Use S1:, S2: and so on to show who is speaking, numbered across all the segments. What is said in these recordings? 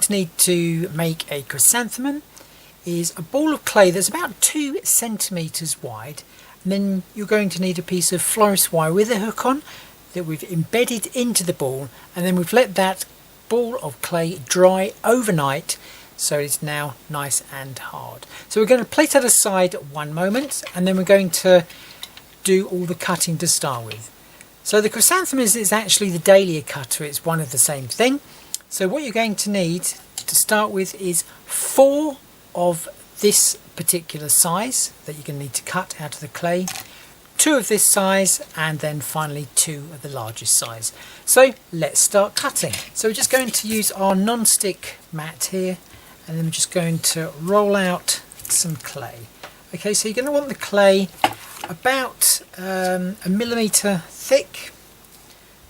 S1: to need to make a chrysanthemum is a ball of clay that's about 2 centimeters wide, and then you're going to need a piece of florist wire with a hook on that we've embedded into the ball, and then we've let that ball of clay dry overnight so it's now nice and hard. So we're going to place that aside 1 moment, and then we're going to do all the cutting to start with. So the chrysanthemum is actually the dahlia cutter, it's one of the same thing. So what you're going to need to start with is 4 of this particular size that you're going to need to cut out of the clay, 2 of this size, and then finally 2 of the largest size. So let's start cutting. So we're just going to use our non-stick mat here, and then we're just going to roll out some clay. Okay, so you're going to want the clay about a millimetre thick,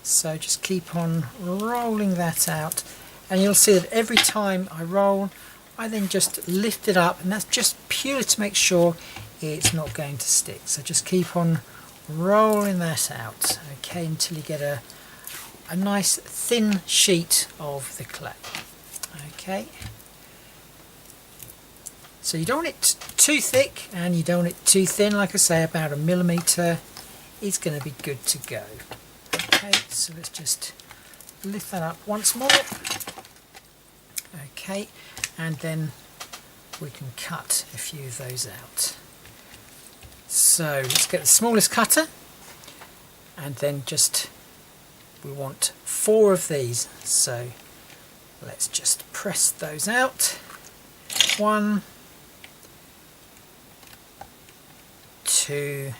S1: so just keep on rolling that out, and you'll see that every time I roll I then just lift it up, and that's just purely to make sure it's not going to stick. So just keep on rolling that out, okay, until you get a nice thin sheet of the clay. Okay, so you don't want it too thick and you don't want it too thin. Like I say, about a millimetre is going to be good to go. Okay, so let's just lift that up once more. Okay, and then we can cut a few of those out. So let's get the smallest cutter, and then just we want 4 of these, so let's just press those out. 1, 2,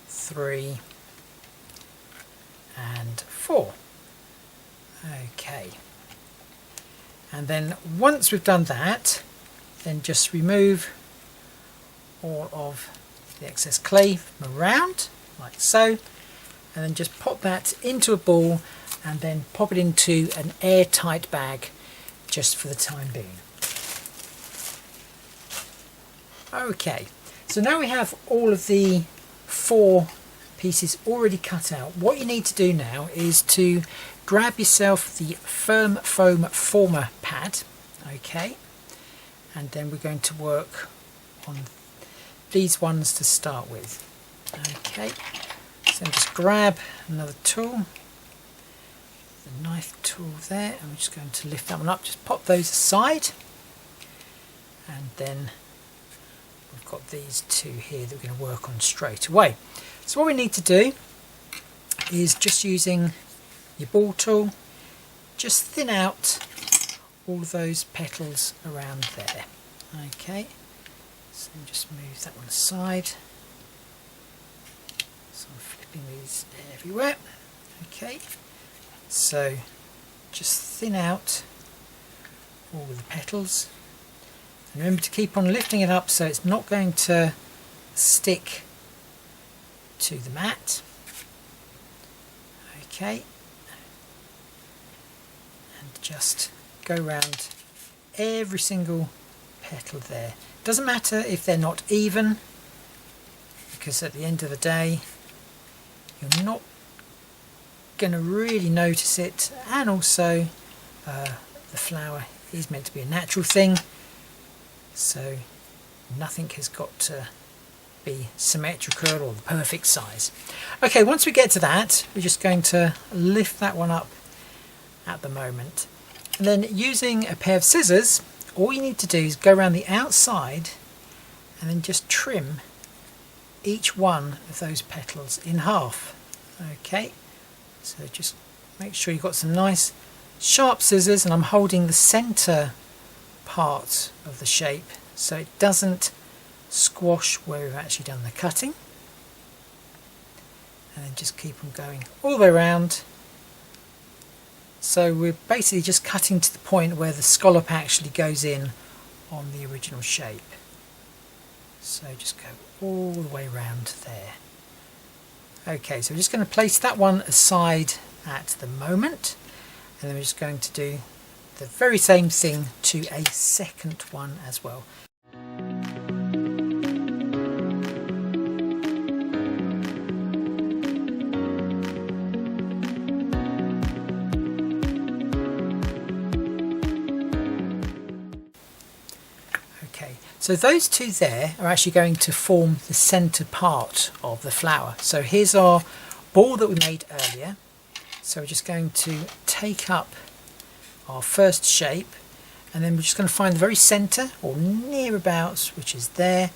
S1: 3 and 4. Okay, and then once we've done that, then just remove all of the excess clay from around like so, and then just pop that into a ball and then pop it into an airtight bag just for the time being. Okay, so now we have all of the 4 pieces already cut out. What you need to do now is to grab yourself the firm foam former pad, okay, and then we're going to work on these ones to start with. Okay, so just grab another tool, the knife tool there, and we're just going to lift that one up, just pop those aside, and then we've got these 2 here that we're going to work on straight away. So what we need to do is, just using your ball tool, just thin out all of those petals around there. Okay, so just move that one aside. So I'm flipping these everywhere. Okay, so just thin out all of the petals, and remember to keep on lifting it up so it's not going to stick to the mat. Okay, and just go around every single petal there. Doesn't matter if they're not even, because at the end of the day you're not going to really notice it, and also the flower is meant to be a natural thing, so nothing has got to be symmetrical or the perfect size. Okay, once we get to that, we're just going to lift that one up at the moment, and then using a pair of scissors, all you need to do is go around the outside and then just trim each one of those petals in half. Okay, so just make sure you've got some nice sharp scissors, and I'm holding the center part of the shape so it doesn't squash where we've actually done the cutting, and then just keep on going all the way around. So we're basically just cutting to the point where the scallop actually goes in on the original shape. So just go all the way around there. Okay, so we're just going to place that one aside at the moment, and then we're just going to do the very same thing to a second one as well. So those two there are actually going to form the centre part of the flower. So here's our ball that we made earlier. So we're just going to take up our first shape, and then we're just going to find the very centre or nearabouts, which is there,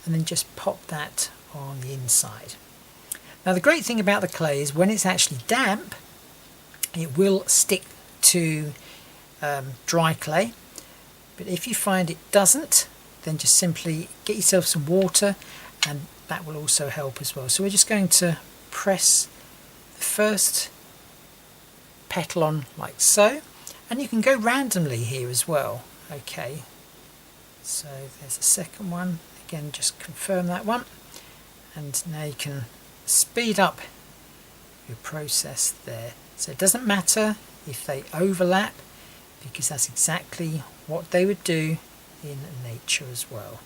S1: and then just pop that on the inside. Now the great thing about the clay is when it's actually damp, it will stick to dry clay, but if you find it doesn't, then just simply get yourself some water and that will also help as well. So we're just going to press the first petal on like so, and you can go randomly here as well. Okay, so there's the second one, again just confirm that one, and now you can speed up your process there. So it doesn't matter if they overlap, because that's exactly what they would do in nature as well.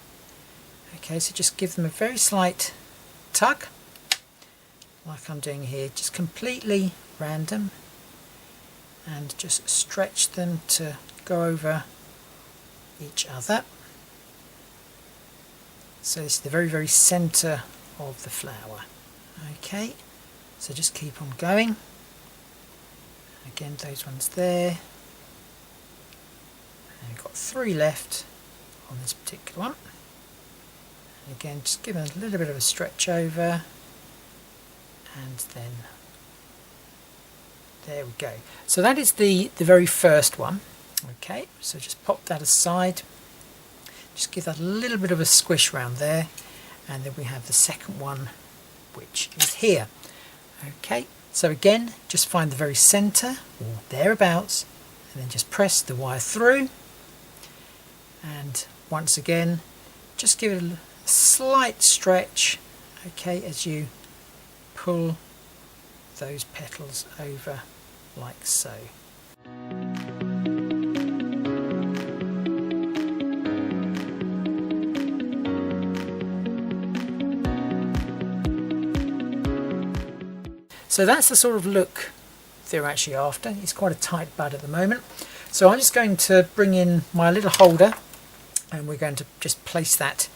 S1: Okay, so just give them a very slight tug, like I'm doing here, just completely random, and just stretch them to go over each other. So this is the very, very centre of the flower. Okay, so just keep on going. Again, those ones there. And we've got 3 left on this particular one. And again, just give them a little bit of a stretch over, and then there we go. So that is the very first one. Okay, so just pop that aside, just give that a little bit of a squish round there, and then we have the second one, which is here. Okay, so again, just find the very centre or thereabouts, and then just press the wire through, and once again just give it a slight stretch, okay, as you pull those petals over like so. So that's the sort of look they're actually after. It's quite a tight bud at the moment. So I'm just going to bring in my little holder, and we're going to just place that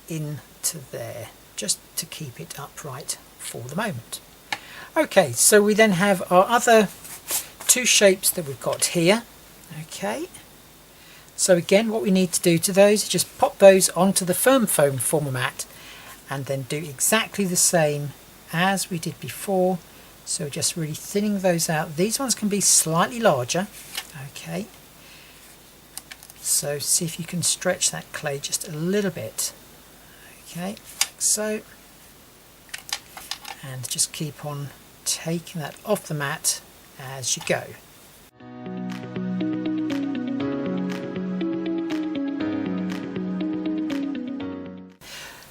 S1: into there, just to keep it upright for the moment. Okay, so we then have our other 2 shapes that we've got here. Okay, so again, what we need to do to those is just pop those onto the firm foam former mat, and then do exactly the same as we did before. So just really thinning those out. These ones can be slightly larger. Okay, so see if you can stretch that clay just a little bit. Okay, like so, and just keep on taking that off the mat as you go.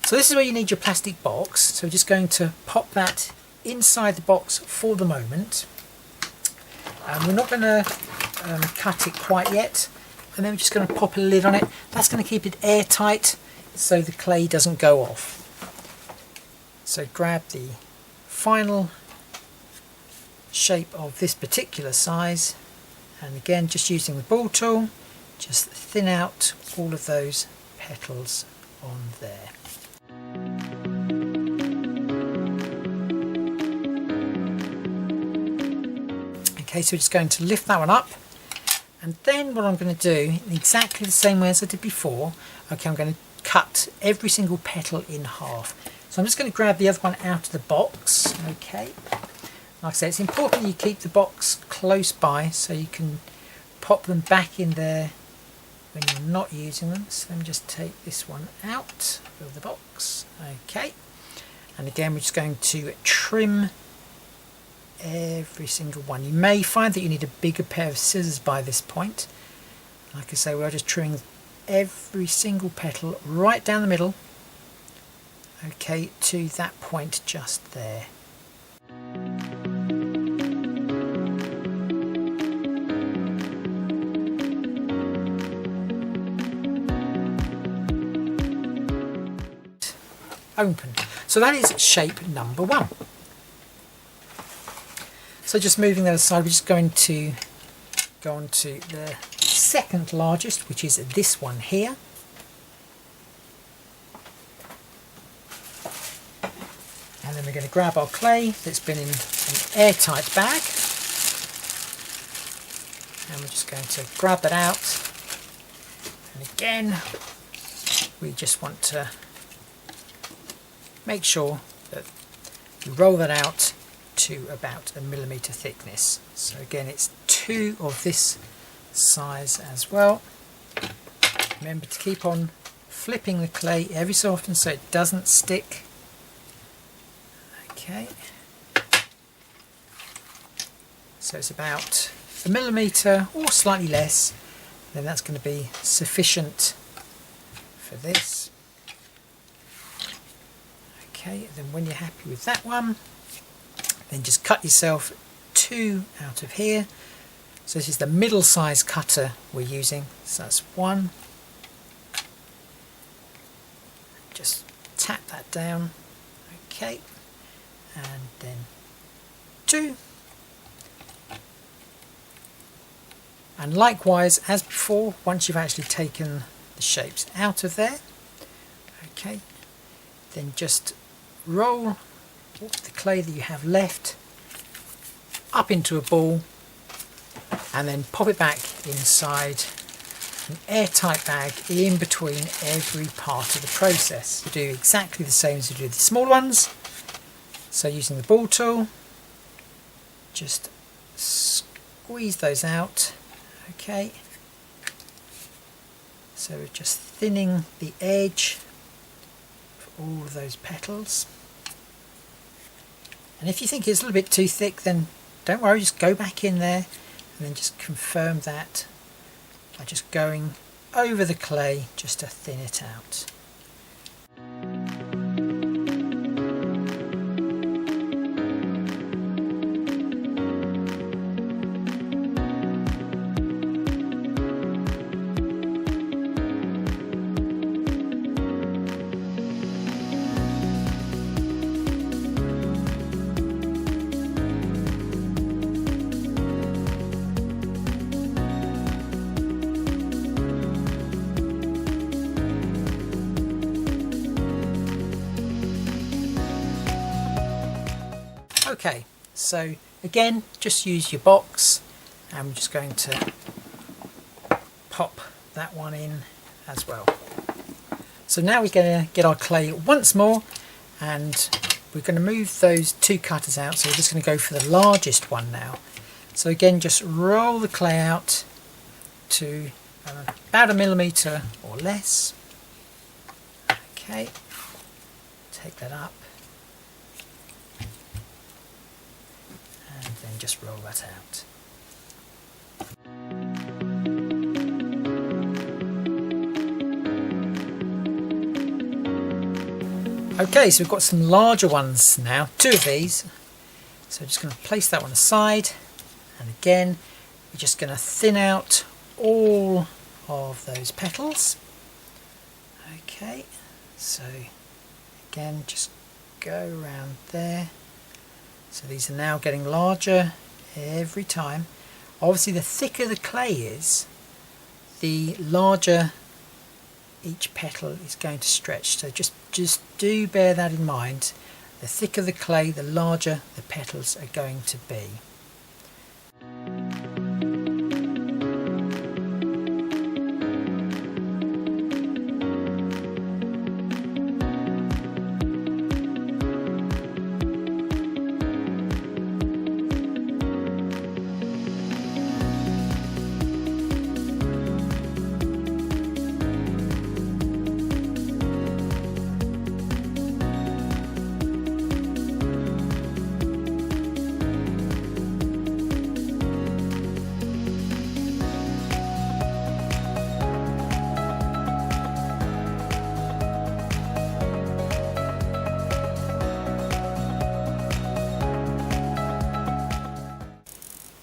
S1: So this is where you need your plastic box. So we're just going to pop that inside the box for the moment. We're not going to cut it quite yet, and then we're just going to pop a lid on it. That's going to keep it airtight so the clay doesn't go off. So grab the final shape of this particular size, and again just using the ball tool, just thin out all of those petals on there. Okay, so we're just going to lift that one up, and then what I'm going to do, in exactly the same way as I did before, okay, I'm going to cut every single petal in half. So I'm just going to grab the other one out of the box. Okay, like I say, it's important that you keep the box close by so you can pop them back in there when you're not using them. So let me just take this one out of the box. Okay, and again we're just going to trim every single one. You may find that you need a bigger pair of scissors by this point. Like I say, we're just trimming every single petal right down the middle, okay, to that point just there. Open. So that is shape number 1. So just moving that aside, we're just going to go on to the second largest, which is this one here. going to grab our clay that's been in an airtight bag, and we're just going to grab that out. And again, we just want to make sure that you roll that out to about 1mm thickness. So again, it's 2 of this size as well. Remember to keep on flipping the clay every so often so it doesn't stick. Okay, so it's about 1mm or slightly less, then that's going to be sufficient for this. Okay, then when you're happy with that one, then just cut yourself 2 out of here. So this is the middle size cutter we're using, so that's 1. Just tap that down, okay, and then 2. And likewise, as before, once you've actually taken the shapes out of there, okay, then just roll the clay that you have left up into a ball and then pop it back inside an airtight bag in between every part of the process. You do exactly the same as you do the small ones. So using the ball tool, just squeeze those out. Okay, so we're just thinning the edge for all of those petals. And if you think it's a little bit too thick, then don't worry, just go back in there and then just confirm that by just going over the clay just to thin it out. Okay, so again, just use your box, and we're just going to pop that one in as well. So now we're going to get our clay once more, and we're going to move those 2 cutters out, so we're just going to go for the largest one now. So again, just roll the clay out to about 1mm or less. Okay, take that up. And then just roll that out. Okay, so we've got some larger ones now, 2 of these. So I'm just going to place that one aside, and again we're just going to thin out all of those petals. Okay, so again just go around there. So these are now getting larger every time. Obviously the thicker the clay is, the larger each petal is going to stretch. So just do bear that in mind. The thicker the clay, the larger the petals are going to be.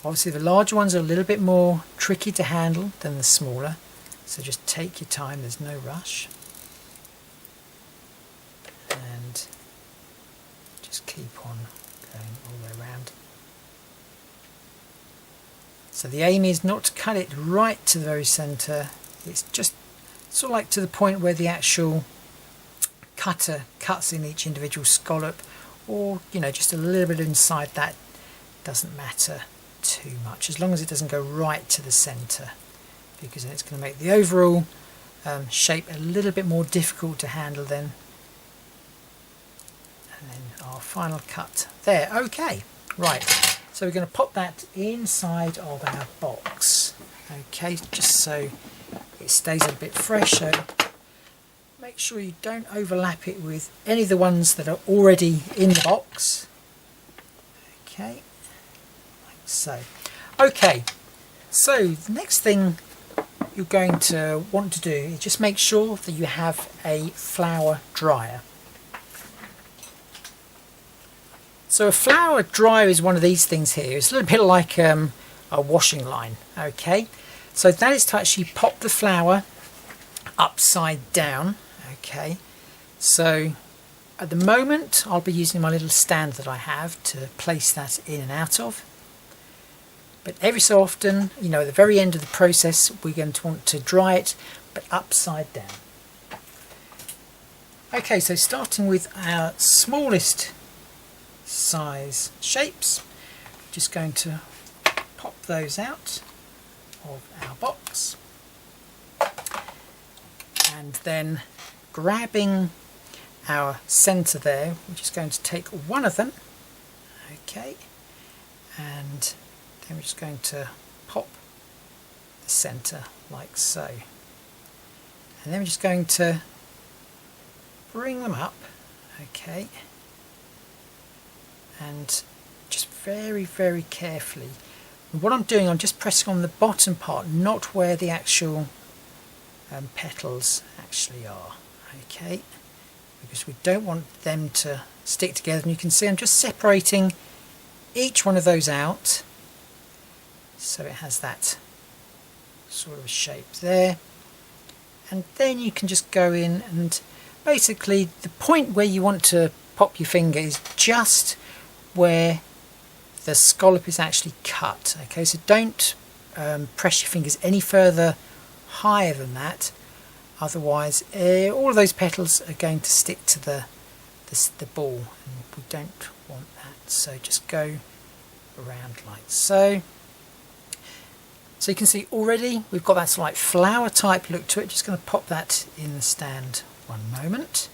S1: Obviously the larger ones are a little bit more tricky to handle than the smaller, so just take your time, there's no rush. And just keep on going all the way around. So the aim is not to cut it right to the very centre, it's just sort of like to the point where the actual cutter cuts in each individual scallop or you know, just a little bit inside that, doesn't matter too much, as long as it doesn't go right to the center, because then it's going to make the overall shape a little bit more difficult to handle then. And then our final cut there. Okay, right, so we're going to pop that inside of our box. Okay, just so it stays a bit fresh. So make sure you don't overlap it with any of the ones that are already in the box. Okay, like so. Okay, so the next thing you're going to want to do is just make sure that you have a flower dryer. So a flower dryer is one of these things here. It's a little bit like a washing line. Okay, so that is to actually pop the flour upside down. Okay, so at the moment I'll be using my little stand that I have to place that in and out of. But every so often, you know, at the very end of the process, we're going to want to dry it, but upside down. Okay, so starting with our smallest size shapes, just going to pop those out of our box. And then grabbing our center there, we're just going to take one of them. Okay, and then we're just going to pop the center like so, and then we're just going to bring them up. Okay, and just very, very carefully. And what I'm doing, I'm just pressing on the bottom part, not where the actual petals actually are. Okay, because we don't want them to stick together. And you can see I'm just separating each one of those out, so it has that sort of shape there. And then you can just go in, and basically the point where you want to pop your finger is just where the scallop is actually cut. Okay, so don't press your fingers any further higher than that, otherwise all of those petals are going to stick to the ball, and we don't want that. So just go around like so. So you can see already we've got that sort of like flower type look to it. Just going to pop that in the stand one moment.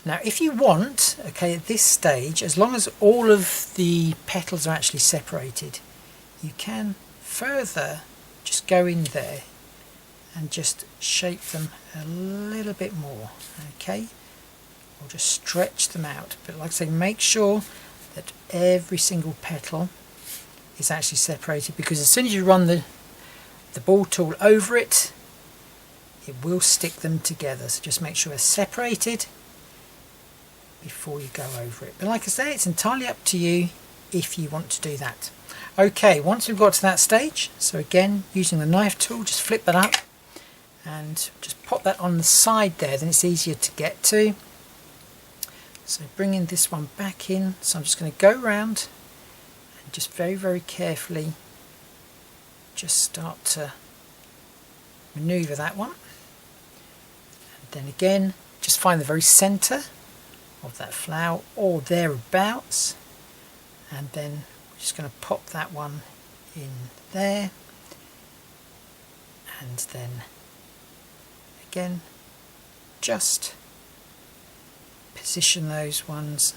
S1: Now if you want, okay, at this stage, as long as all of the petals are actually separated, you can further just go in there and just shape them a little bit more. Okay, or just stretch them out, but like I say, make sure that every single petal is actually separated, because as soon as you run the ball tool over it, it will stick them together. So just make sure they're separated before you go over it. But like I say, it's entirely up to you if you want to do that. Okay, once we've got to that stage, so again using the knife tool, just flip that up and just pop that on the side there, then it's easier to get to. So bringing this one back in, so I'm just going to go around and just very, very carefully just start to maneuver that one. And then again, just find the very center of that flower or thereabouts, and then we're just going to pop that one in there, and then again just position those ones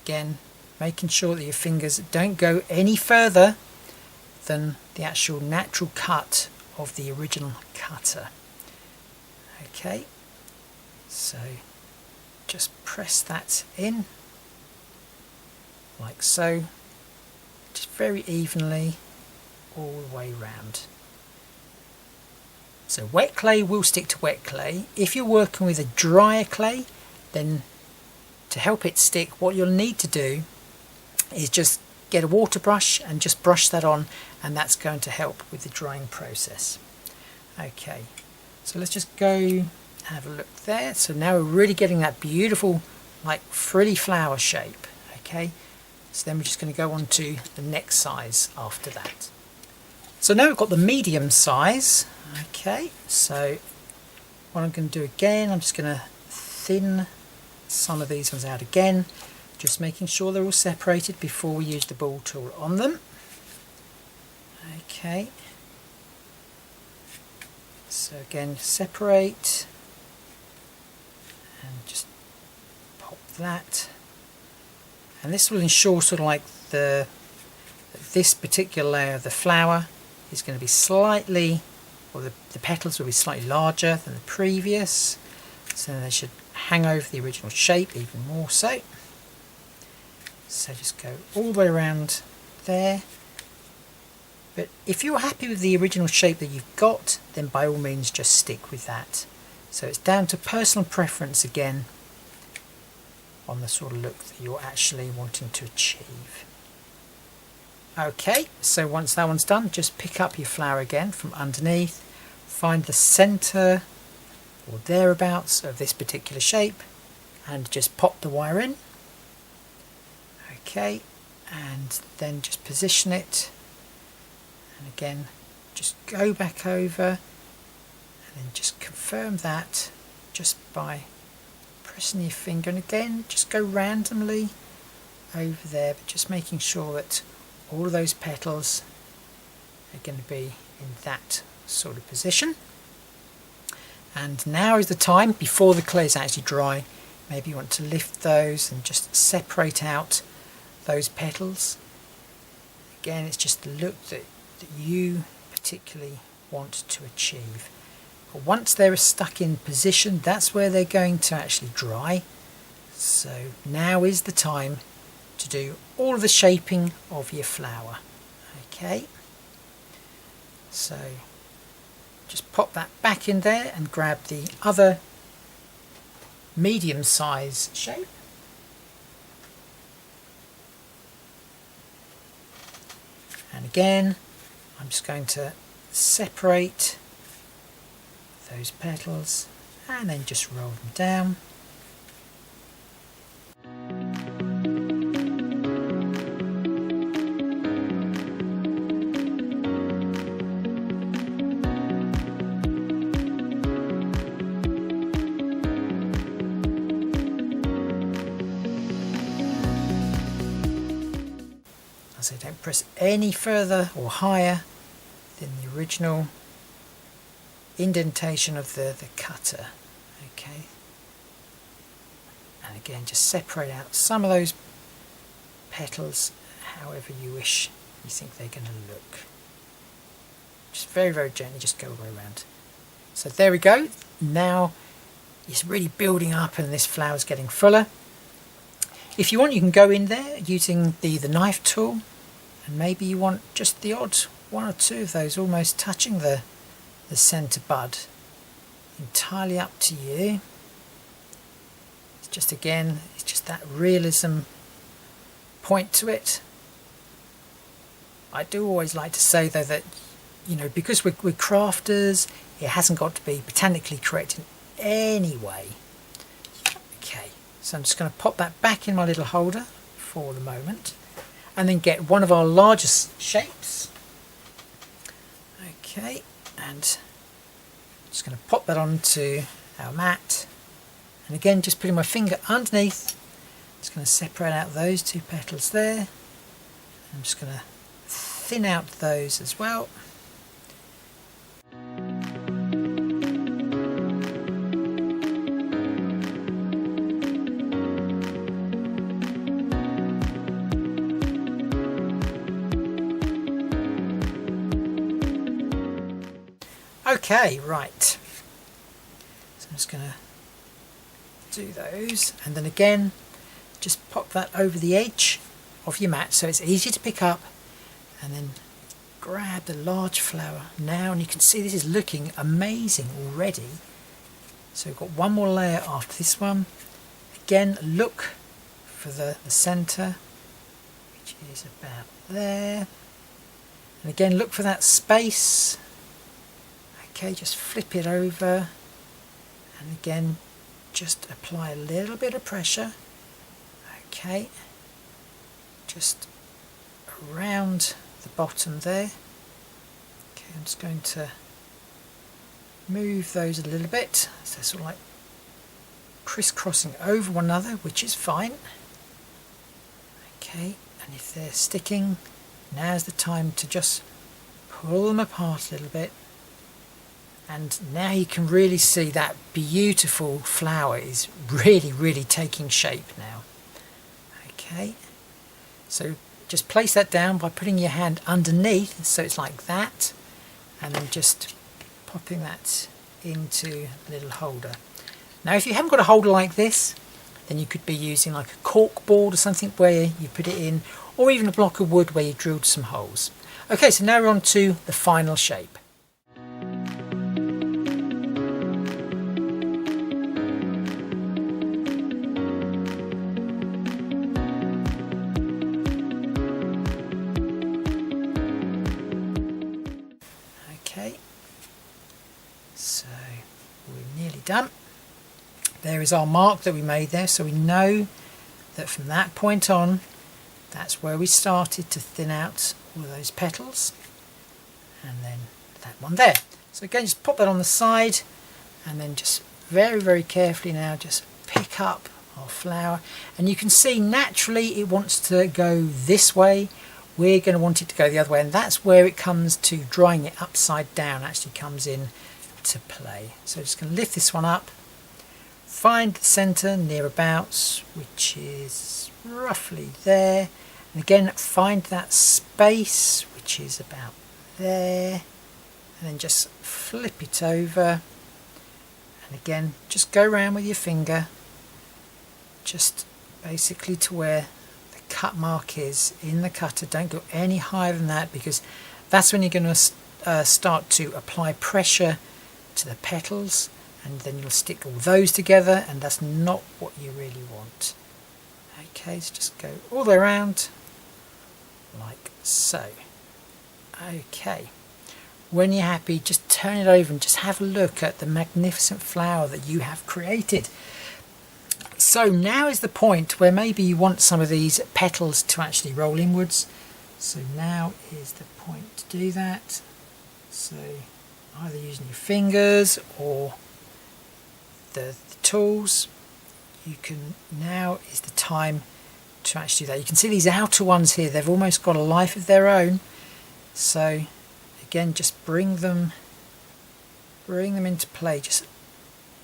S1: again, making sure that your fingers don't go any further than the actual natural cut of the original cutter. Okay, so just press that in like so, just very evenly all the way round. So wet clay will stick to wet clay. If you're working with a drier clay, then to help it stick, what you'll need to do is just get a water brush and just brush that on, and that's going to help with the drying process. Okay, so let's just go have a look there. So now we're really getting that beautiful like frilly flower shape. Okay, so then we're just going to go on to the next size after that. So now we've got the medium size. Okay, so what I'm going to do again, I'm just going to thin some of these ones out again, just making sure they're all separated before we use the ball tool on them. Okay, so again, separate and just pop that, and this will ensure sort of like this particular layer of the flower is going to be slightly, or the petals will be slightly larger than the previous, so they should hang over the original shape even more so. So just go all the way around there. But if you're happy with the original shape that you've got, then by all means just stick with that. So it's down to personal preference again on the sort of look that you're actually wanting to achieve. Okay, so once that one's done, just pick up your flower again from underneath, find the centre or thereabouts of this particular shape and just pop the wire in. Okay, and then just position it, and again just go back over and then just confirm that just by pressing your finger, and again just go randomly over there, but just making sure that all of those petals are going to be in that sort of position. And now is the time, before the clay is actually dry, maybe you want to lift those and just separate out those petals. Again, it's just the look that you particularly want to achieve. But once they're stuck in position, that's where they're going to actually dry. So now is the time to do all of the shaping of your flower. Okay, so just pop that back in there and grab the other medium size shape. And again, I'm just going to separate those petals and then just roll them down. So don't press any further or higher than the original indentation of the cutter. Okay, and again just separate out some of those petals however you wish you think they're going to look. Just very, very gently just go all the way around. So there we go. Now it's really building up and this flower's getting fuller. If you want, you can go in there using the knife tool, and maybe you want just the odd one or two of those almost touching the centre bud. Entirely up to you. It's just, again, it's just that realism point to it. I do always like to say though that, you know, because we're crafters, it hasn't got to be botanically correct in any way. Okay, so I'm just going to pop that back in my little holder for the moment, and then get one of our largest shapes. Okay, and just going to pop that onto our mat, and again just putting my finger underneath, just going to separate out those two petals there. I'm just going to thin out those as well. Okay, right, so I'm just going to do those, and then again just pop that over the edge of your mat so it's easy to pick up, and then grab the large flower now, and you can see this is looking amazing already. So we've got one more layer after this one. Again, look for the centre, which is about there, and again look for that space. Okay, just flip it over, and again just apply a little bit of pressure. Okay, just around the bottom there. Okay, I'm just going to move those a little bit, so sort of like crisscrossing over one another, which is fine. Okay, and if they're sticking, now's the time to just pull them apart a little bit. And now you can really see that beautiful flower is really taking shape now. Okay, so just place that down by putting your hand underneath, so it's like that, and then just popping that into a little holder. Now if you haven't got a holder like this, then you could be using like a cork board or something where you put it in, or even a block of wood where you drilled some holes. Okay, so now we're on to the final shape. Okay, so we're nearly done. There is our mark that we made there, so we know that from that point on, that's where we started to thin out all of those petals, and then that one there. So again, just pop that on the side, and then just very carefully now just pick up our flower, and you can see naturally it wants to go this way. We're going to want it to go the other way, and that's where it comes to drying it upside down, actually comes in to play. So just going to lift this one up, find the centre near abouts, which is roughly there, and again find that space which is about there, and then just flip it over, and again just go around with your finger just basically to where the cut mark is in the cutter. Don't go any higher than that, because that's when you're going to start to apply pressure to the petals, and then you'll stick all those together, and that's not what you really want. Okay, so just go all the way around like so. Okay, when you're happy, just turn it over and just have a look at the magnificent flower that you have created. So now is the point where maybe you want some of these petals to actually roll inwards. So now is the point to do that. So either using your fingers or the tools, you can, now is the time to actually do that. You can see these outer ones here, they've almost got a life of their own. So again, just bring them into play. Just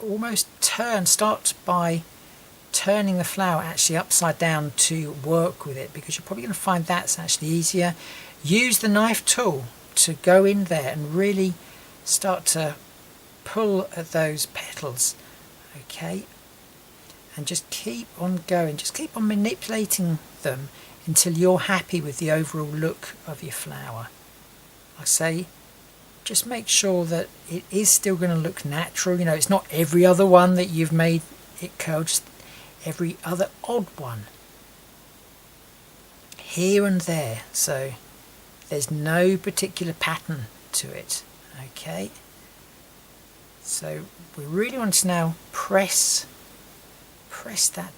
S1: almost start by turning the flower actually upside down to work with it, because you're probably going to find that's actually easier. Use the knife tool to go in there and really start to pull at those petals. Okay, and just keep on going, just keep on manipulating them until you're happy with the overall look of your flower. I say, just make sure that it is still going to look natural. You know, it's not every other one that you've made it curl, just every other odd one here and there, so there's no particular pattern to it. Okay, so we really want to now press that,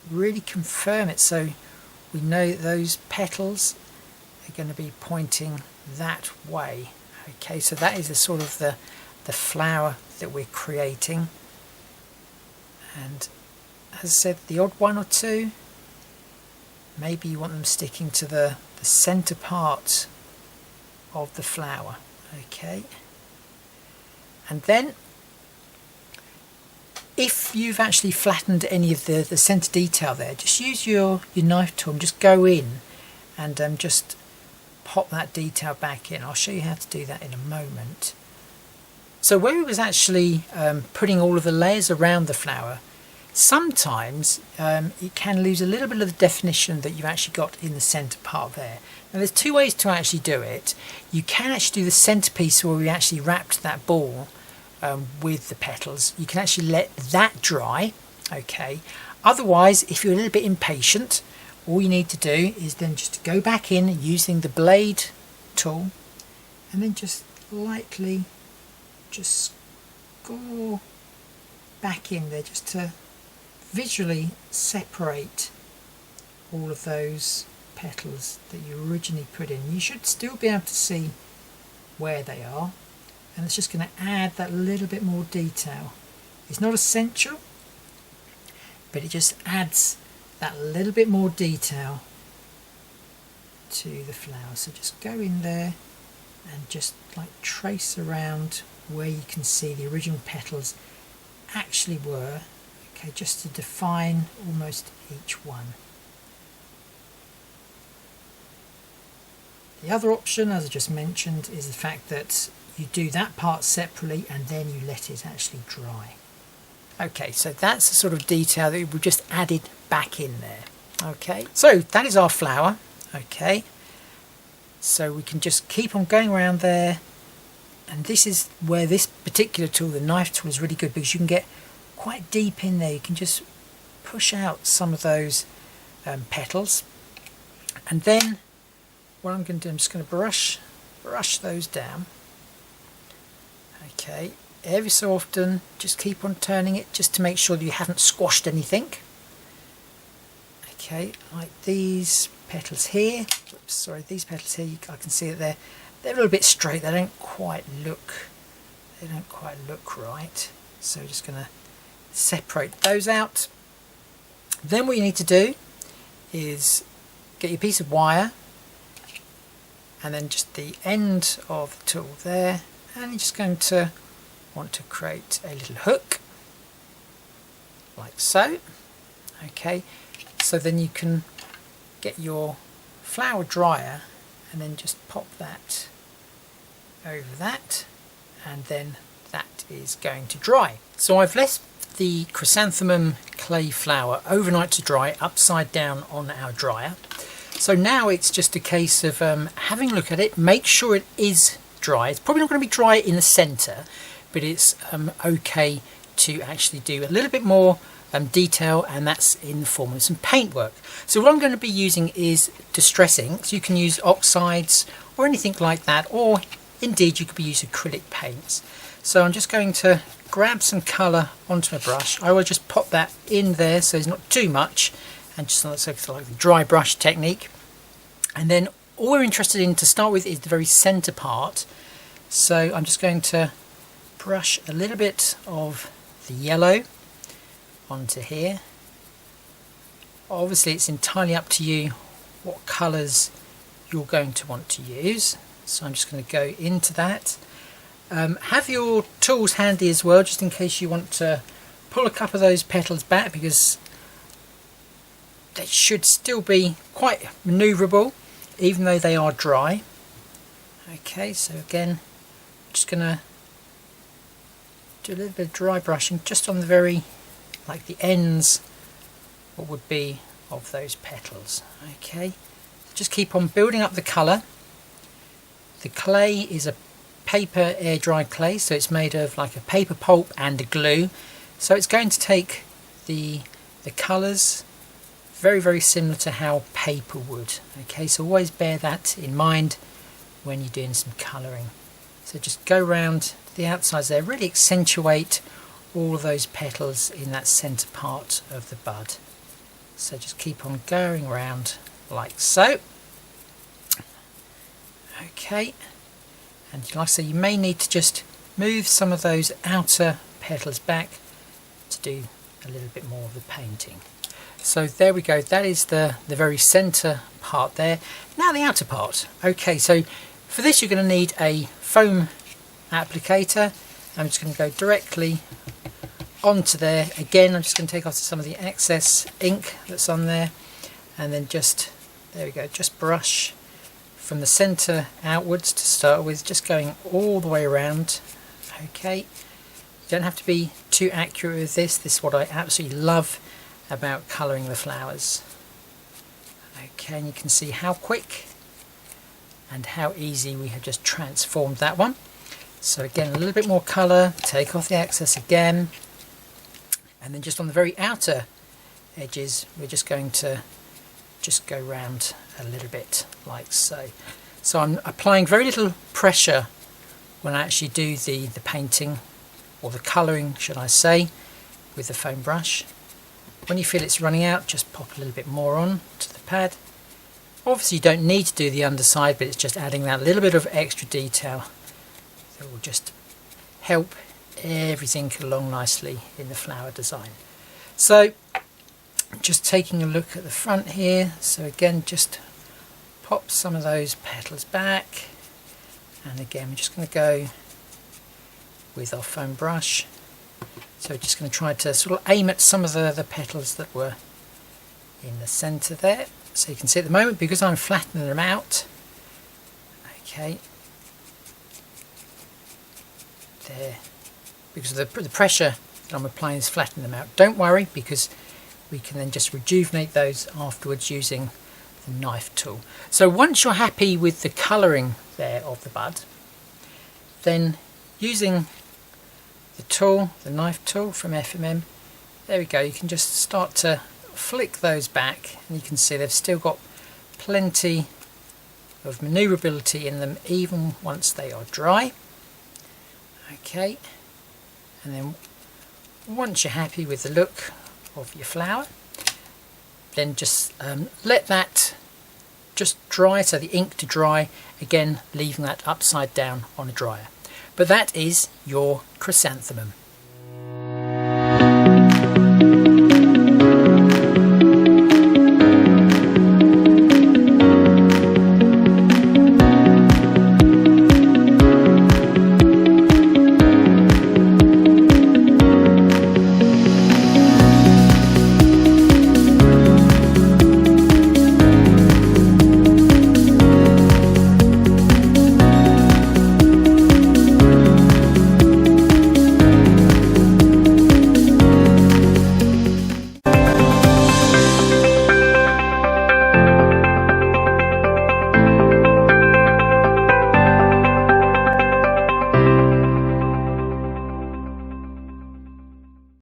S1: really confirm it, so we know that those petals are going to be pointing that way. Okay, so that is the sort of the flower that we're creating. And as I said, the odd one or two, maybe you want them sticking to the centre part of the flower. Okay, and then if you've actually flattened any of the centre detail there, just use your knife tool and just go in and just pop that detail back in. I'll show you how to do that in a moment. So where it was actually putting all of the layers around the flower, sometimes it can lose a little bit of the definition that you've actually got in the centre part there. Now there's two ways to actually do it. You can actually do the centrepiece where we actually wrapped that ball with the petals. You can actually let that dry. Okay, otherwise if you're a little bit impatient, all you need to do is then just go back in using the blade tool and then just lightly just score back in there, just to visually separate all of those petals that you originally put in. You should still be able to see where they are, and it's just going to add that little bit more detail. It's not essential, but it just adds that little bit more detail to the flower. So just go in there and just like trace around where you can see the original petals actually were, okay, just to define almost each one. The other option, as I just mentioned, is the fact that you do that part separately and then you let it actually dry. Okay, so that's the sort of detail that we've just added back in there. Okay, so that is our flower. Okay, so we can just keep on going around there, and this is where this particular tool, the knife tool, is really good because you can get quite deep in there. You can just push out some of those petals, and then what I'm going to do, I'm just going to brush those down. Okay, every so often just keep on turning it just to make sure that you haven't squashed anything. Okay, like these petals here, oops, sorry, these petals here, I can see that they're a little bit straight. They don't quite look right. So just going to separate those out. Then what you need to do is get your piece of wire and then just the end of the tool there, and you're just going to want to create a little hook like so. Okay, so then you can get your flower dryer and then just pop that over that, and then that is going to dry. So I've left the chrysanthemum clay flower overnight to dry upside down on our dryer. So now it's just a case of having a look at it, make sure it is dry. It's probably not going to be dry in the centre, but it's okay to actually do a little bit more detail, and that's in the form of some paintwork. So what I'm going to be using is distress inks. You can use oxides or anything like that, or indeed you could be using acrylic paints. So I'm just going to grab some colour onto my brush. I will just pop that in there so there's not too much, and just like the dry brush technique. And then all we're interested in to start with is the very centre part. So I'm just going to brush a little bit of the yellow onto here. Obviously it's entirely up to you what colours you're going to want to use. So I'm just going to go into that. Have your tools handy as well, just in case you want to pull a couple of those petals back, because they should still be quite manoeuvrable even though they are dry. Okay, so again, I'm just going to do a little bit of dry brushing just on the very, like the ends, what would be of those petals. Okay, just keep on building up the colour. The clay is a paper air dried clay, so it's made of like a paper pulp and a glue, so it's going to take the colours very similar to how paper would. Okay, so always bear that in mind when you're doing some colouring. So just go around the outsides there, really accentuate all of those petals in that centre part of the bud. So just keep on going around like so. Okay, and like I say, you may need to just move some of those outer petals back to do a little bit more of the painting. So there we go, that is the very centre part there. Now the outer part. Okay, so for this you're going to need a foam applicator. I'm just going to go directly onto there. Again, I'm just going to take off some of the excess ink that's on there, and then just, there we go, just brush from the centre outwards to start with, just going all the way around. Okay, you don't have to be too accurate with this. This is what I absolutely love about colouring the flowers. Okay, and you can see how quick and how easy we have just transformed that one. So again, a little bit more colour, take off the excess again, and then just on the very outer edges we're just going to just go round a little bit like so. So I'm applying very little pressure when I actually do the painting, or the colouring should I say, with the foam brush. When you feel it's running out, just pop a little bit more on to the pad. Obviously you don't need to do the underside, but it's just adding that little bit of extra detail that will just help everything along nicely in the flower design. So Just taking a look at the front here, so again just pop some of those petals back, and again we're just going to go with our foam brush. So we're just going to try to sort of aim at some of the petals that were in the centre there. So you can see at the moment, because I'm flattening them out, okay, there, because of the pressure that I'm applying is flattening them out. Don't worry, because we can then just rejuvenate those afterwards using the knife tool. So once you're happy with the colouring there of the bud, then using the tool, the knife tool from FMM, there we go, you can just start to flick those back, and you can see they've still got plenty of manoeuvrability in them even once they are dry. Okay, and then once you're happy with the look of your flower, then just let that just dry, so the ink to dry, again leaving that upside down on a dryer. But that is your chrysanthemum.